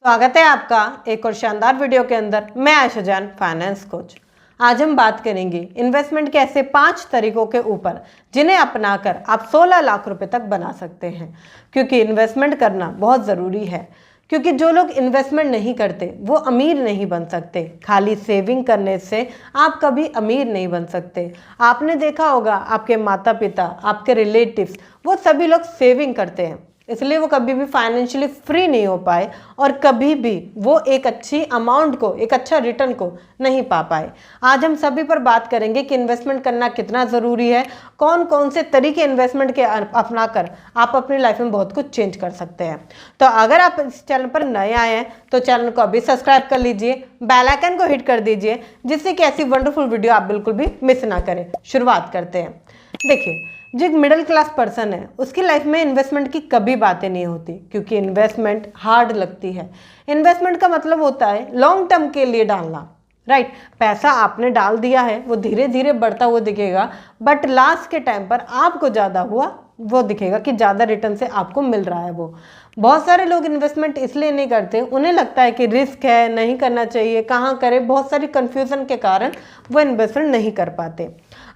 स्वागत है आपका एक और शानदार वीडियो के अंदर। मैं आयशा जान, फाइनेंस कोच। आज हम बात करेंगे इन्वेस्टमेंट के ऐसे 5 तरीकों के ऊपर जिन्हें अपनाकर आप 16 लाख रुपए तक बना सकते हैं। क्योंकि इन्वेस्टमेंट करना बहुत ज़रूरी है, क्योंकि जो लोग इन्वेस्टमेंट नहीं करते वो अमीर नहीं बन सकते। खाली सेविंग करने से आप कभी अमीर नहीं बन सकते। आपने देखा होगा आपके माता पिता, आपके रिलेटिव्स, वो सभी लोग सेविंग करते हैं, इसलिए वो कभी भी फाइनेंशियली फ्री नहीं हो पाए और कभी भी वो एक अच्छी अमाउंट को, एक अच्छा रिटर्न को नहीं पा पाए। आज हम सभी पर बात करेंगे कि इन्वेस्टमेंट करना कितना ज़रूरी है, कौन कौन से तरीके इन्वेस्टमेंट के अपनाकर आप अपनी लाइफ में बहुत कुछ चेंज कर सकते हैं। तो अगर आप इस चैनल पर नए आए हैं तो चैनल को अभी सब्सक्राइब कर लीजिए, बेल आइकन को हिट कर दीजिए, जिससे कि ऐसी वंडरफुल वीडियो आप बिल्कुल भी मिस ना करें। शुरुआत करते हैं। देखिए, जो एक मिडिल क्लास पर्सन है उसकी लाइफ में इन्वेस्टमेंट की कभी बातें नहीं होती, क्योंकि इन्वेस्टमेंट हार्ड लगती है। इन्वेस्टमेंट का मतलब होता है लॉन्ग टर्म के लिए डालना, राइट। पैसा आपने डाल दिया है, वो धीरे धीरे बढ़ता हुआ दिखेगा, बट लास्ट के टाइम पर आपको ज़्यादा हुआ वो दिखेगा कि ज़्यादा रिटर्न से आपको मिल रहा है वो। बहुत सारे लोग इन्वेस्टमेंट इसलिए नहीं करते, उन्हें लगता है कि रिस्क है, नहीं करना चाहिए, कहाँ करें, बहुत सारी कन्फ्यूज़न के कारण वो इन्वेस्टमेंट नहीं कर पाते।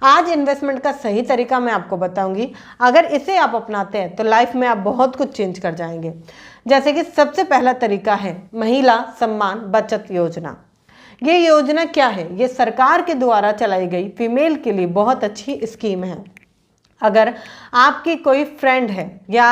आज इन्वेस्टमेंट का सही तरीका मैं आपको बताऊंगी। अगर इसे आप अपनाते हैं तो लाइफ में आप बहुत कुछ चेंज कर जाएंगे। जैसे कि सबसे पहला तरीका है महिला सम्मान बचत योजना। ये योजना क्या है? ये सरकार के द्वारा चलाई गई फीमेल के लिए बहुत अच्छी स्कीम है। अगर आपकी कोई फ्रेंड है या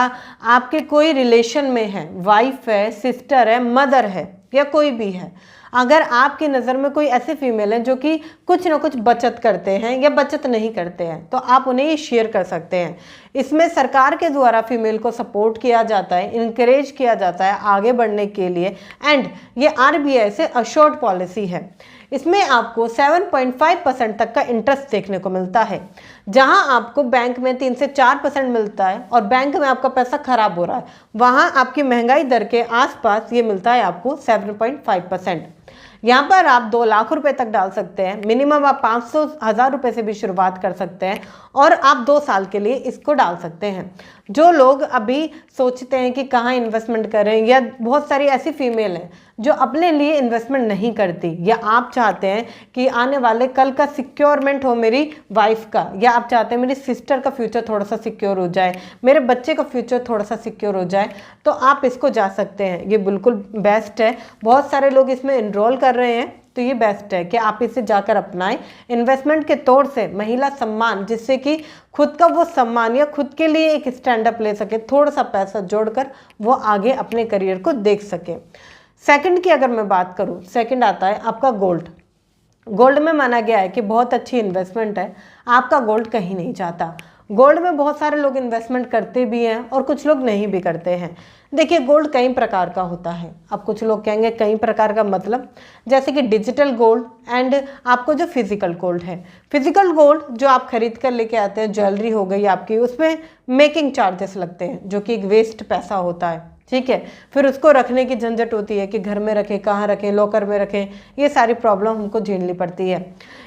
आपके कोई रिलेशन में है, वाइफ है, सिस्टर है, मदर है या कोई भी है, अगर आपकी नज़र में कोई ऐसे फीमेल हैं जो कि कुछ ना कुछ बचत करते हैं या बचत नहीं करते हैं, तो आप उन्हें ये शेयर कर सकते हैं। इसमें सरकार के द्वारा फीमेल को सपोर्ट किया जाता है, इनकरेज किया जाता है आगे बढ़ने के लिए। एंड ये RBI से अश्योर्ड पॉलिसी है। इसमें आपको 7.5% तक का इंटरेस्ट देखने को मिलता है, जहां आपको बैंक में 3 से 4% मिलता है और बैंक में आपका पैसा खराब हो रहा है, वहां आपकी महंगाई दर के आसपास ये मिलता है आपको 7.5%। यहाँ पर आप 2 लाख रुपए तक डाल सकते हैं। मिनिमम आप 500,000 रुपए से भी शुरुआत कर सकते हैं और आप 2 साल के लिए इसको डाल सकते हैं। जो लोग अभी सोचते हैं कि कहाँ इन्वेस्टमेंट करें, या बहुत सारी ऐसी फीमेल हैं जो अपने लिए इन्वेस्टमेंट नहीं करती, या आप चाहते हैं कि आने वाले कल का सिक्योरमेंट हो मेरी वाइफ का, या आप चाहते हैं मेरी सिस्टर का फ्यूचर थोड़ा सा सिक्योर हो जाए, मेरे बच्चे का फ्यूचर थोड़ा सा सिक्योर हो जाए, तो आप इसको जा सकते हैं। ये बिल्कुल बेस्ट है। बहुत सारे लोग इसमें इनरोल कर रहे हैं, तो ये बेस्ट है कि आप इसे जाकर अपनाएं। इन्वेस्टमेंट के तौर से महिला सम्मान, जिससे कि खुद का वो सम्मान या खुद के लिए एक स्टैंड अप ले सके, थोड़ा सा पैसा जोड़कर वो आगे अपने करियर को देख सके। सेकंड की अगर मैं बात करूं, सेकंड आता है आपका गोल्ड। गोल्ड में माना गया है कि बहुत अच्छी इन्वेस्टमेंट है। आपका गोल्ड कहीं नहीं जाता। गोल्ड में बहुत सारे लोग इन्वेस्टमेंट करते भी हैं और कुछ लोग नहीं भी करते हैं। देखिए, गोल्ड कई प्रकार का होता है। अब कुछ लोग कहेंगे कई प्रकार का मतलब, जैसे कि डिजिटल गोल्ड एंड आपको जो फिजिकल गोल्ड है। फिजिकल गोल्ड जो आप खरीद कर लेके आते हैं, ज्वेलरी हो गई आपकी, उसमें मेकिंग चार्जेस लगते हैं जो कि एक वेस्ट पैसा होता है, ठीक है। फिर उसको रखने की झंझट होती है कि घर में रखें, कहाँ रखें, लॉकर में रखें, ये सारी प्रॉब्लम हमको झेलनी पड़ती है।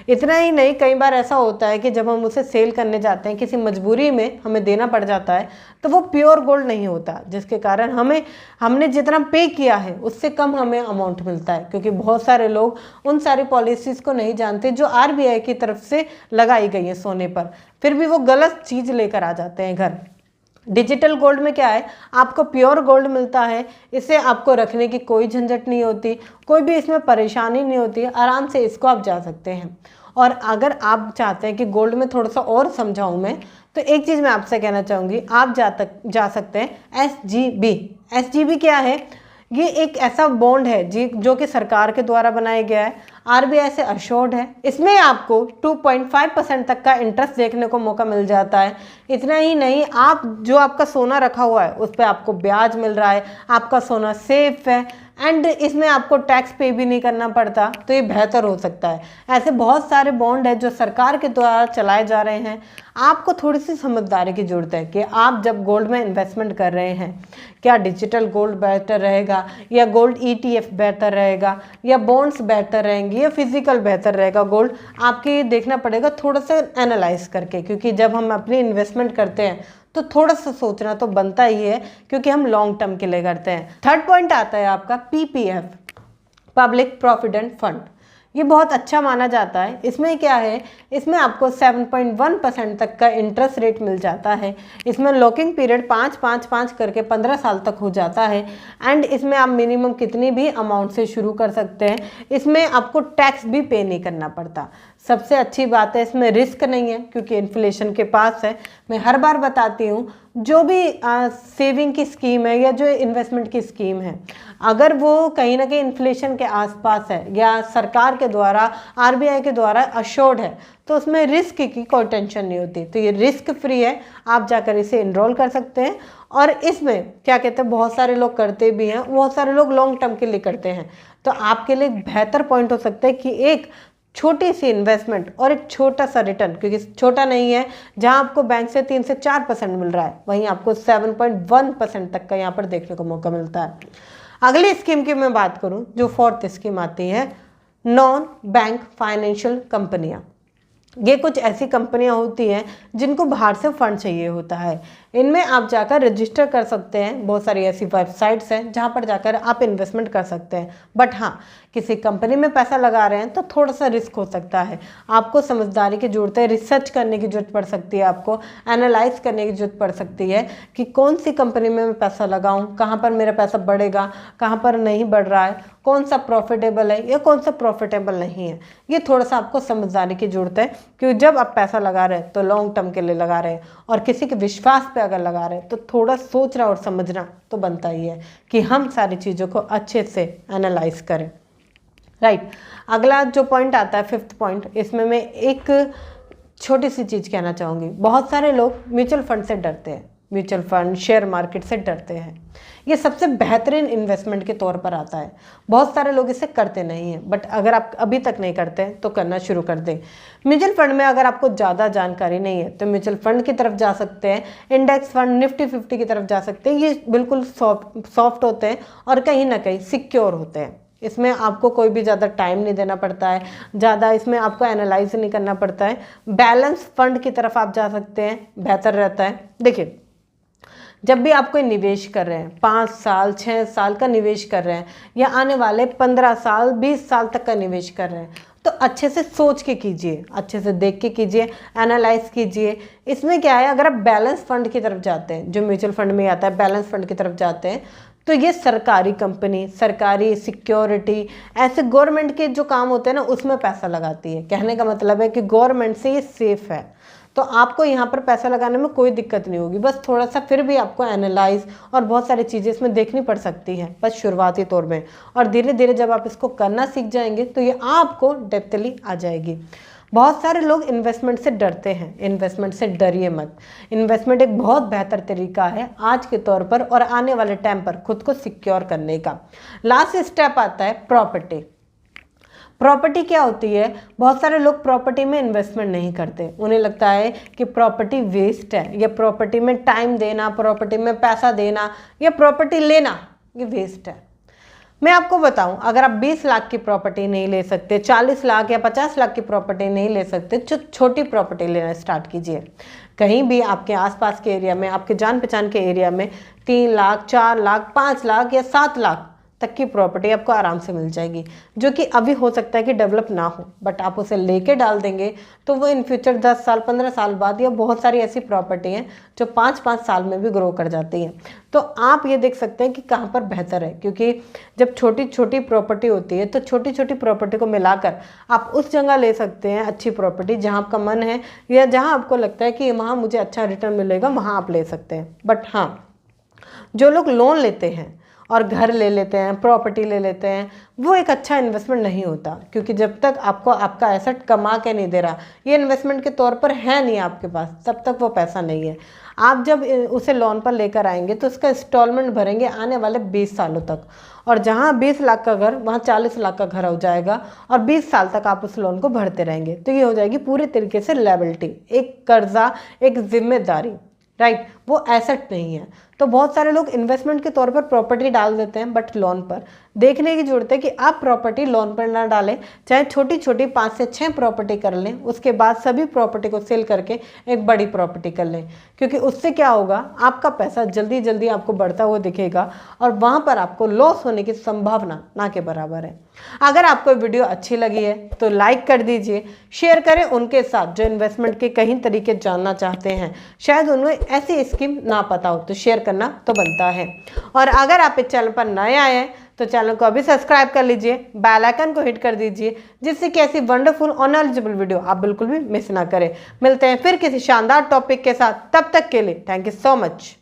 इतना ही नहीं, कई बार ऐसा होता है कि जब हम उसे सेल करने जाते हैं, किसी मजबूरी में हमें देना पड़ जाता है, तो वो प्योर गोल्ड नहीं होता, जिसके कारण हमने जितना पे किया है उससे कम हमें अमाउंट मिलता है। क्योंकि बहुत सारे लोग उन सारी पॉलिसीज़ को नहीं जानते जो RBI की तरफ से लगाई गई है सोने पर, फिर भी वो गलत चीज़ लेकर आ जाते हैं घर। डिजिटल गोल्ड में क्या है, आपको प्योर गोल्ड मिलता है। इसे आपको रखने की कोई झंझट नहीं होती, कोई भी इसमें परेशानी नहीं होती, आराम से इसको आप जा सकते हैं। और अगर आप चाहते हैं कि गोल्ड में थोड़ा सा और समझाऊं मैं, तो एक चीज़ मैं आपसे कहना चाहूँगी, आप जा सकते हैं SGB। SGB क्या है? ये एक ऐसा बॉन्ड है जी जो कि सरकार के द्वारा बनाया गया है, RBI से अश्योर्ड है। इसमें आपको 2.5% तक का इंटरेस्ट देखने को मौका मिल जाता है। इतना ही नहीं, आप जो आपका सोना रखा हुआ है उस पर आपको ब्याज मिल रहा है, आपका सोना सेफ है, एंड इसमें आपको टैक्स पे भी नहीं करना पड़ता, तो ये बेहतर हो सकता है। ऐसे बहुत सारे बॉन्ड है जो सरकार के द्वारा चलाए जा रहे हैं। आपको थोड़ी सी समझदारी की जरूरत है कि आप जब गोल्ड में इन्वेस्टमेंट कर रहे हैं, क्या डिजिटल गोल्ड बेहतर रहेगा, या गोल्ड ETF बेहतर रहेगा, या बॉन्ड्स बेहतर रहेंगे, या फिजिकल बेहतर रहेगा गोल्ड, आपके देखना पड़ेगा थोड़ा सा एनालाइज करके। क्योंकि जब हम अपनी इन्वेस्टमेंट करते हैं तो थोड़ा सा सोचना तो बनता ही है, क्योंकि हम लॉन्ग टर्म के लिए करते हैं। थर्ड पॉइंट आता है आपका PPF, पब्लिक प्रोविडेंट फंड। ये बहुत अच्छा माना जाता है। इसमें क्या है, इसमें आपको 7.1% तक का इंटरेस्ट रेट मिल जाता है। इसमें लॉकिंग पीरियड 5 करके 15 साल तक हो जाता है। एंड इसमें आप मिनिमम कितनी भी अमाउंट से शुरू कर सकते हैं। इसमें आपको टैक्स भी पे नहीं करना पड़ता। सबसे अच्छी बात है, इसमें रिस्क नहीं है, क्योंकि इन्फ्लेशन के पास है। मैं हर बार बताती हूँ, जो भी सेविंग की स्कीम है या जो इन्वेस्टमेंट की स्कीम है, अगर वो कहीं ना कहीं इन्फ्लेशन के आसपास है या सरकार के द्वारा, RBI के द्वारा अश्योर्ड है, तो उसमें रिस्क की कोई टेंशन नहीं होती। तो ये रिस्क फ्री है, आप जाकर इसे इनरोल कर सकते हैं। और इसमें क्या कहते हैं, बहुत सारे लोग करते भी हैं, बहुत सारे लोग लॉन्ग टर्म के लिए करते हैं। तो आपके लिए एक बेहतर पॉइंट हो सकता है कि एक छोटी सी इन्वेस्टमेंट और एक छोटा सा रिटर्न, क्योंकि छोटा नहीं है, जहां आपको बैंक से 3 से 4% मिल रहा है, वहीं आपको 7.1% तक का यहाँ पर देखने को मौका मिलता है। अगली स्कीम की मैं बात करूं, जो फोर्थ स्कीम आती है, नॉन बैंक फाइनेंशियल कंपनियां। ये कुछ ऐसी कंपनियां होती हैं जिनको बाहर से फंड चाहिए होता है। इनमें आप जाकर रजिस्टर कर सकते हैं। बहुत सारी ऐसी वेबसाइट्स हैं जहां पर जाकर आप इन्वेस्टमेंट कर सकते हैं। बट हाँ, किसी कंपनी में पैसा लगा रहे हैं तो थोड़ा सा रिस्क हो सकता है। आपको समझदारी की जरूरत है, रिसर्च करने की जरूरत पड़ सकती है, आपको एनालाइज करने की जरूरत पड़ सकती है कि कौन सी कंपनी में मैं पैसा लगाऊं, कहाँ पर मेरा पैसा बढ़ेगा, कहाँ पर नहीं बढ़ रहा है, कौन सा प्रॉफिटेबल है या कौन सा प्रॉफिटेबल नहीं है। ये थोड़ा सा आपको समझदारी की जरूरत है, क्योंकि जब आप पैसा लगा रहे हैं तो लॉन्ग टर्म के लिए लगा रहे हैं, और किसी के विश्वास पे अगर लगा रहे हैं तो थोड़ा सोचना और समझना तो बनता ही है कि हम सारी चीज़ों को अच्छे से एनालाइज करें। राइट। अगला जो पॉइंट आता है, फिफ्थ पॉइंट, इसमें मैं एक छोटी सी चीज़ कहना चाहूँगी। बहुत सारे लोग म्यूचुअल फंड से डरते हैं, म्यूचुअल फंड, शेयर मार्केट से डरते हैं। ये सबसे बेहतरीन इन्वेस्टमेंट के तौर पर आता है। बहुत सारे लोग इसे करते नहीं हैं, बट अगर आप अभी तक नहीं करते तो करना शुरू कर दें। म्यूचुअल फंड में अगर आपको ज़्यादा जानकारी नहीं है तो म्यूचुअल फंड की तरफ जा सकते हैं, इंडेक्स फंड, निफ्टी 50 की तरफ जा सकते हैं। ये बिल्कुल सॉफ्ट होते हैं और कहीं ना कहीं सिक्योर होते हैं। इसमें आपको कोई भी ज़्यादा टाइम नहीं देना पड़ता है, ज़्यादा इसमें आपको एनालाइज नहीं करना पड़ता है। बैलेंस फंड की तरफ आप जा सकते हैं, बेहतर रहता है। देखिए, जब भी आप कोई निवेश कर रहे हैं, 5 साल 6 साल का निवेश कर रहे हैं या आने वाले 15 साल 20 साल तक का निवेश कर रहे हैं, तो अच्छे से सोच के कीजिए, अच्छे से देख के कीजिए, एनालाइज कीजिए। इसमें क्या है, अगर आप बैलेंस फंड की तरफ जाते हैं, जो म्यूचुअल फंड में आता है, बैलेंस फंड की तरफ जाते हैं, तो ये सरकारी कंपनी, सरकारी सिक्योरिटी, ऐसे गवर्नमेंट के जो काम होते हैं ना, उसमें पैसा लगाती है। कहने का मतलब है कि गवर्नमेंट से ये सेफ है, तो आपको यहाँ पर पैसा लगाने में कोई दिक्कत नहीं होगी। बस थोड़ा सा फिर भी आपको एनालाइज और बहुत सारी चीज़ें इसमें देखनी पड़ सकती हैं, बस शुरुआती तौर में। और धीरे धीरे जब आप इसको करना सीख जाएंगे तो ये आपको डेप्थली आ जाएगी। बहुत सारे लोग इन्वेस्टमेंट से डरते हैं, इन्वेस्टमेंट से डरिए मत। इन्वेस्टमेंट एक बहुत बेहतर तरीका है आज के तौर पर और आने वाले टाइम पर खुद को सिक्योर करने का। लास्ट स्टेप आता है प्रॉपर्टी। प्रॉपर्टी क्या होती है, बहुत सारे लोग प्रॉपर्टी में इन्वेस्टमेंट नहीं करते। उन्हें लगता है कि प्रॉपर्टी वेस्ट है, या प्रॉपर्टी में टाइम देना, प्रॉपर्टी में पैसा देना या प्रॉपर्टी लेना ये वेस्ट है। मैं आपको बताऊं, अगर आप 20 लाख की प्रॉपर्टी नहीं ले सकते, 40 लाख या 50 लाख की प्रॉपर्टी नहीं ले सकते, तो छोटी प्रॉपर्टी लेना स्टार्ट कीजिए। कहीं भी आपके आसपास के एरिया में, आपके जान पहचान के एरिया में 3 लाख, 4 लाख, 5 लाख या 7 लाख तक की प्रॉपर्टी आपको आराम से मिल जाएगी, जो कि अभी हो सकता है कि डेवलप ना हो, बट आप उसे लेके डाल देंगे तो वो इन फ्यूचर 10 साल 15 साल बाद, या बहुत सारी ऐसी प्रॉपर्टी हैं जो 5-5 साल में भी ग्रो कर जाती हैं। तो आप ये देख सकते हैं कि कहाँ पर बेहतर है, क्योंकि जब छोटी छोटी प्रॉपर्टी होती है तो छोटी छोटी प्रॉपर्टी को मिलाकर आप उस जगह ले सकते हैं अच्छी प्रॉपर्टी, जहाँ आपका मन है या जहाँ आपको लगता है कि वहाँ मुझे अच्छा रिटर्न मिलेगा, वहाँ आप ले सकते हैं। बट हाँ, जो लोग लोन लेते हैं और घर ले लेते हैं, प्रॉपर्टी ले लेते हैं, वो एक अच्छा इन्वेस्टमेंट नहीं होता, क्योंकि जब तक आपको आपका एसेट कमा के नहीं दे रहा, ये इन्वेस्टमेंट के तौर पर है नहीं आपके पास, तब तक वो पैसा नहीं है। आप जब उसे लोन पर लेकर आएंगे तो उसका इंस्टॉलमेंट भरेंगे आने वाले 20 सालों तक, और जहाँ 20 लाख का घर वहाँ 40 लाख का घर हो जाएगा, और 20 साल तक आप उस लोन को भरते रहेंगे। तो ये हो जाएगी पूरी तरीके से लायबिलिटी, एक कर्जा, एक जिम्मेदारी। राइट। वो एसेट नहीं है। तो बहुत सारे लोग इन्वेस्टमेंट के तौर पर प्रॉपर्टी डाल देते हैं, बट लोन पर। देखने की जरूरत है कि आप प्रॉपर्टी लोन पर ना डालें, चाहे छोटी छोटी 5 से 6 प्रॉपर्टी कर लें, उसके बाद सभी प्रॉपर्टी को सेल करके एक बड़ी प्रॉपर्टी कर लें। क्योंकि उससे क्या होगा, आपका पैसा जल्दी जल्दी आपको बढ़ता हुआ दिखेगा और वहाँ पर आपको लॉस होने की संभावना ना के बराबर है। अगर आपको वीडियो अच्छी लगी है तो लाइक कर दीजिए, शेयर करें उनके साथ जो इन्वेस्टमेंट के कई तरीके जानना चाहते हैं, शायद उन्हें ऐसी स्कीम ना पता हो, तो शेयर करना तो बनता है। और अगर आप इस चैनल पर नए आए हैं तो चैनल को अभी सब्सक्राइब कर लीजिए, बेल आइकन को हिट कर दीजिए, जिससे कि ऐसी वंडरफुल और नॉलेजेबल वीडियो आप बिल्कुल भी मिस ना करें। मिलते हैं फिर किसी शानदार टॉपिक के साथ, तब तक के लिए थैंक यू सो मच।